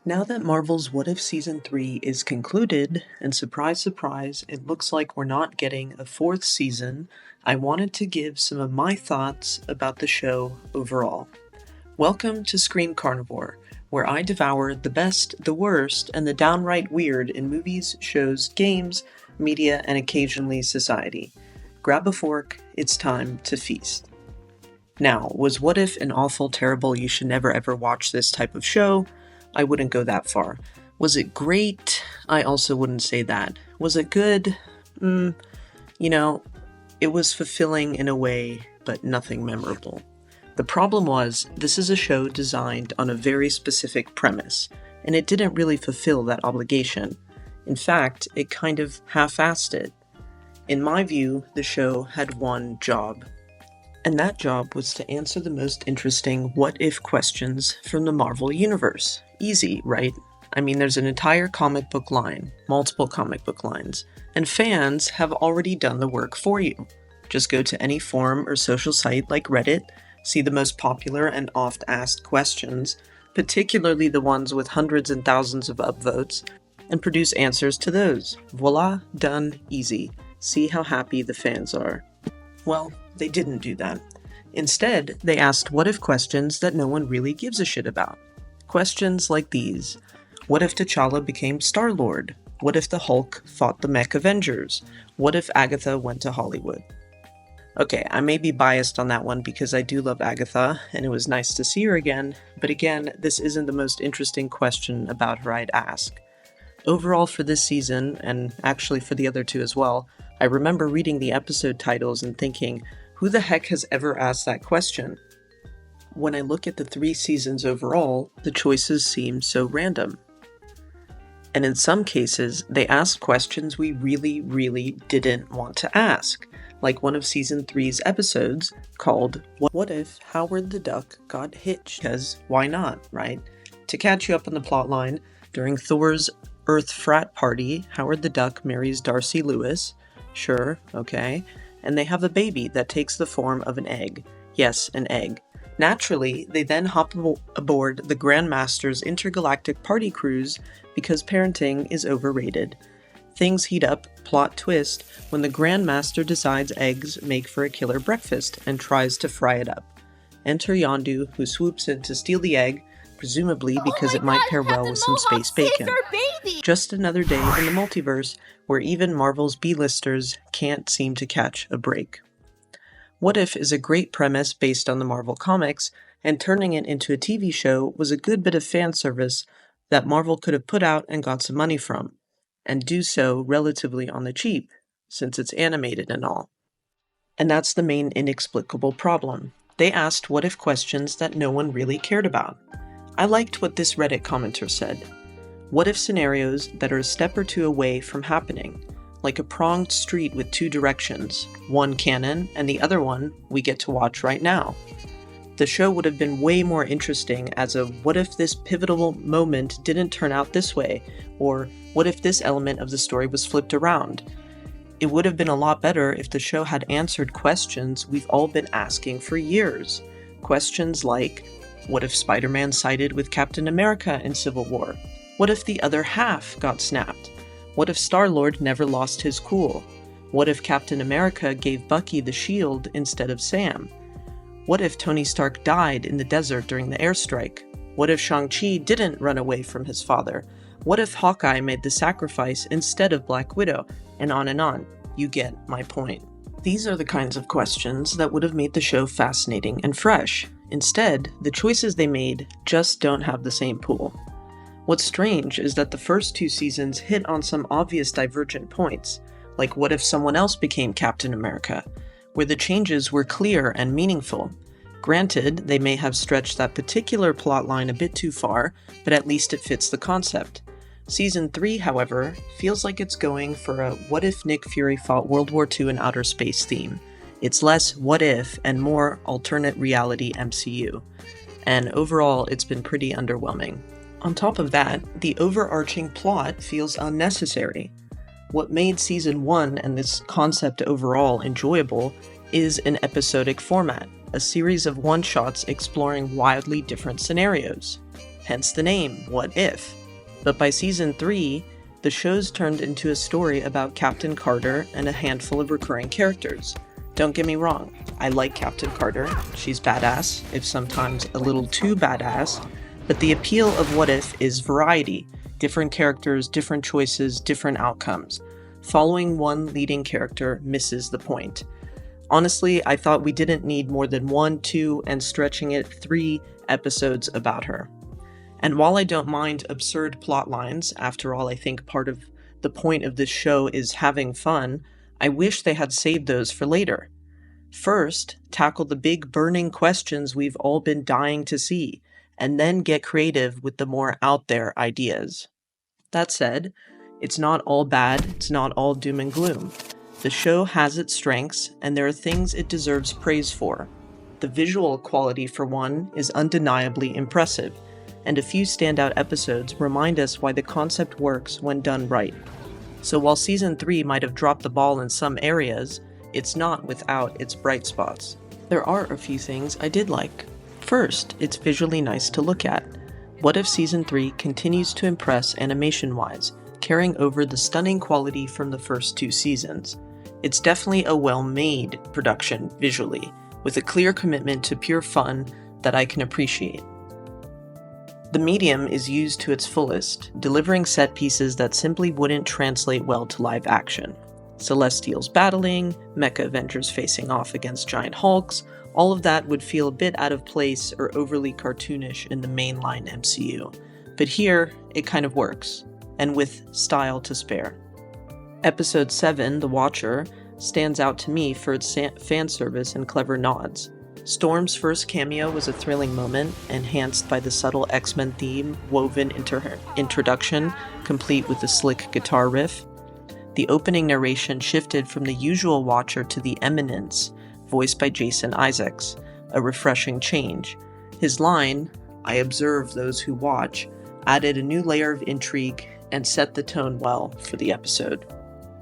Now that Marvel's What If Season 3 is concluded, and surprise, surprise, it looks like we're not getting a fourth season, I wanted to give some of my thoughts about the show overall. Welcome to Screen Carnivore, where I devour the best, the worst, and the downright weird in movies, shows, games, media, and occasionally society. Grab a fork, it's time to feast. Now, was What If an awful, terrible, you should never ever watch this type of show? I wouldn't go that far. Was it great? I also wouldn't say that. Was it good? It was fulfilling in a way, but nothing memorable. The problem was, this is a show designed on a very specific premise, and it didn't really fulfill that obligation. In fact, it kind of half-assed it. In my view, the show had one job. And that job was to answer the most interesting what-if questions from the Marvel Universe. Easy, right? I mean, there's an entire comic book line, multiple comic book lines, and fans have already done the work for you. Just go to any forum or social site like Reddit, see the most popular and oft-asked questions, particularly the ones with hundreds and thousands of upvotes, and produce answers to those. Voila, done, easy. See how happy the fans are. Well, they didn't do that. Instead, they asked what-if questions that no one really gives a shit about. Questions like these. What if T'Challa became Star-Lord? What if the Hulk fought the Mech Avengers? What if Agatha went to Hollywood? Okay, I may be biased on that one because I do love Agatha, and it was nice to see her again, but again, this isn't the most interesting question about her I'd ask. Overall for this season, and actually for the other two as well, I remember reading the episode titles and thinking, who the heck has ever asked that question? When I look at the 3 seasons overall, the choices seem so random. And in some cases, they asked questions we really didn't want to ask, like one of Season 3's episodes called, What If Howard the Duck Got Hitched? Because why not, right? To catch you up on the plotline, during Thor's Earth frat party, Howard the Duck marries Darcy Lewis. Sure, okay. And they have a baby that takes the form of an egg. Yes, an egg. Naturally, they then hop aboard the Grandmaster's intergalactic party cruise because parenting is overrated. Things heat up, plot twist, when the Grandmaster decides eggs make for a killer breakfast and tries to fry it up. Enter Yondu, who swoops in to steal the egg, presumably because it might pair well with some space bacon. Just another day in the multiverse where even Marvel's B-listers can't seem to catch a break. What If is a great premise based on the Marvel comics, and turning it into a TV show was a good bit of fan service that Marvel could have put out and got some money from, and do so relatively on the cheap, since it's animated and all. And that's the main inexplicable problem. They asked what-if questions that no one really cared about. I liked what this Reddit commenter said. What if scenarios that are a step or two away from happening, like a pronged street with 2 directions, one canon and the other one we get to watch right now. The show would have been way more interesting as a what if this pivotal moment didn't turn out this way, or what if this element of the story was flipped around. It would have been a lot better if the show had answered questions we've all been asking for years. Questions like, what if Spider-Man sided with Captain America in Civil War? What if the other half got snapped? What if Star-Lord never lost his cool? What if Captain America gave Bucky the shield instead of Sam? What if Tony Stark died in the desert during the airstrike? What if Shang-Chi didn't run away from his father? What if Hawkeye made the sacrifice instead of Black Widow? And on and on. You get my point. These are the kinds of questions that would have made the show fascinating and fresh. Instead, the choices they made just don't have the same pool. What's strange is that the first 2 seasons hit on some obvious divergent points, like what if someone else became Captain America, where the changes were clear and meaningful. Granted, they may have stretched that particular plotline a bit too far, but at least it fits the concept. Season 3, however, feels like it's going for a what if Nick Fury fought World War II in outer space theme. It's less what if and more alternate reality MCU. And overall, it's been pretty underwhelming. On top of that, the overarching plot feels unnecessary. What made Season 1 and this concept overall enjoyable is an episodic format, a series of one-shots exploring wildly different scenarios. hence the name, What If? But by season 3, the show's turned into a story about Captain Carter and a handful of recurring characters. Don't get me wrong, I like Captain Carter, she's badass, if sometimes a little too badass, but the appeal of What If is variety, different characters, different choices, different outcomes. Following one leading character misses the point. Honestly, I thought we didn't need more than 1, 2, and stretching it 3 episodes about her. And while I don't mind absurd plot lines, after all I think part of the point of this show is having fun, I wish they had saved those for later. First, tackle the big burning questions we've all been dying to see, and then get creative with the more out there ideas. That said, it's not all bad, it's not all doom and gloom. The show has its strengths, and there are things it deserves praise for. The visual quality, for one, is undeniably impressive, and a few standout episodes remind us why the concept works when done right. So while season 3 might have dropped the ball in some areas, it's not without its bright spots. There are a few things I did like. First, it's visually nice to look at. What If season 3 continues to impress animation-wise, carrying over the stunning quality from the first 2 seasons. It's definitely a well-made production visually, with a clear commitment to pure fun that I can appreciate. The medium is used to its fullest, delivering set pieces that simply wouldn't translate well to live action. Celestials battling, mecha Avengers facing off against giant Hulks, all of that would feel a bit out of place or overly cartoonish in the mainline MCU. But here, it kind of works, and with style to spare. Episode 7, The Watcher, stands out to me for its fan service and clever nods. Storm's first cameo was a thrilling moment, enhanced by the subtle X-Men theme woven into her introduction, complete with a slick guitar riff. The opening narration shifted from the usual Watcher to the Eminence, voiced by Jason Isaacs, a refreshing change. His line, "I observe those who watch," added a new layer of intrigue and set the tone well for the episode.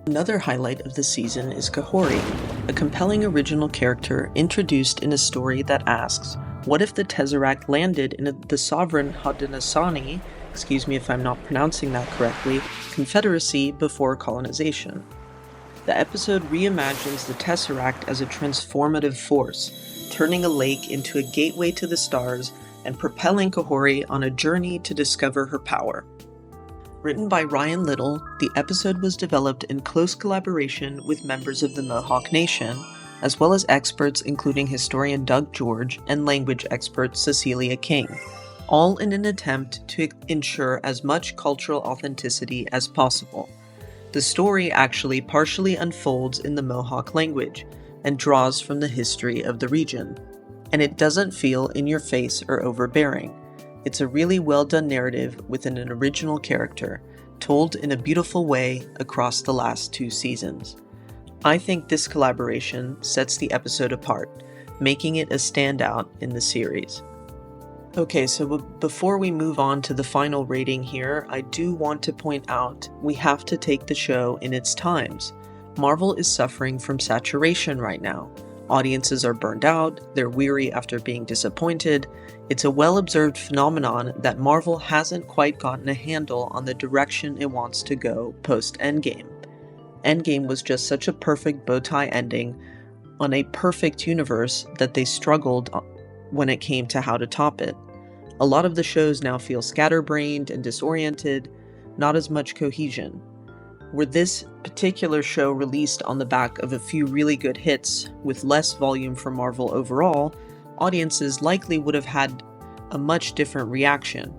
Another highlight of the season is Kahori, a compelling original character introduced in a story that asks, what if the Tesseract landed in the sovereign Haudenosaunee, excuse me if I'm not pronouncing that correctly, confederacy before colonization? The episode reimagines the Tesseract as a transformative force, turning a lake into a gateway to the stars and propelling Kahori on a journey to discover her power. Written by Ryan Little, the episode was developed in close collaboration with members of the Mohawk Nation, as well as experts including historian Doug George and language expert Cecilia King, all in an attempt to ensure as much cultural authenticity as possible. The story actually partially unfolds in the Mohawk language and draws from the history of the region, and it doesn't feel in your face or overbearing. It's a really well done narrative within an original character, told in a beautiful way across the last 2 seasons. I think this collaboration sets the episode apart, making it a standout in the series. Okay, so before we move on to the final rating here, I do want to point out we have to take the show in its times. Marvel is suffering from saturation right now. Audiences are burned out, they're weary after being disappointed. It's a well-observed phenomenon that Marvel hasn't quite gotten a handle on the direction it wants to go post-Endgame. Endgame was just such a perfect bow-tie ending on a perfect universe that they struggled when it came to how to top it. A lot of the shows now feel scatterbrained and disoriented, not as much cohesion. Were this particular show released on the back of a few really good hits with less volume from Marvel overall, audiences likely would have had a much different reaction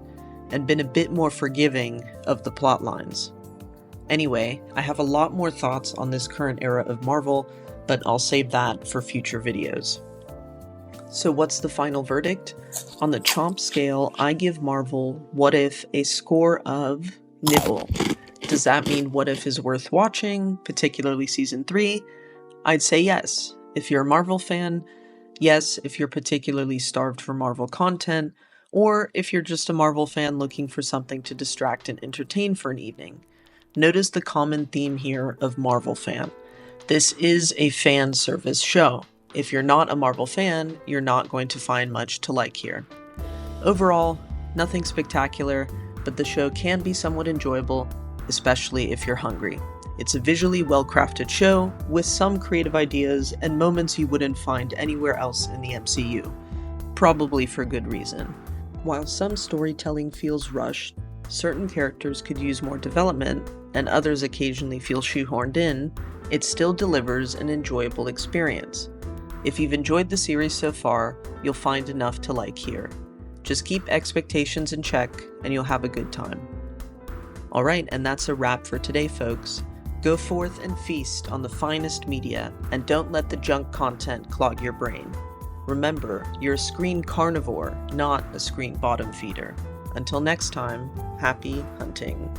and been a bit more forgiving of the plot lines. Anyway, I have a lot more thoughts on this current era of Marvel, but I'll save that for future videos. So what's the final verdict? On the Chomp scale, I give Marvel What If a score of nibble. Does that mean What If is worth watching, particularly season 3? I'd say yes. If you're a Marvel fan, yes. If you're particularly starved for Marvel content, or if you're just a Marvel fan looking for something to distract and entertain for an evening. Notice the common theme here of Marvel fan. This is a fan service show. If you're not a Marvel fan, you're not going to find much to like here. Overall, Nothing spectacular, but the show can be somewhat enjoyable, especially if you're hungry. It's a visually well-crafted show, with some creative ideas and moments you wouldn't find anywhere else in the MCU. Probably for good reason. While some storytelling feels rushed, certain characters could use more development, and others occasionally feel shoehorned in, it still delivers an enjoyable experience. If you've enjoyed the series so far, you'll find enough to like here. Just keep expectations in check, and you'll have a good time. Alright, and that's a wrap for today, folks. Go forth and feast on the finest media, and don't let the junk content clog your brain. Remember, you're a screen carnivore, not a screen bottom feeder. Until next time, happy hunting.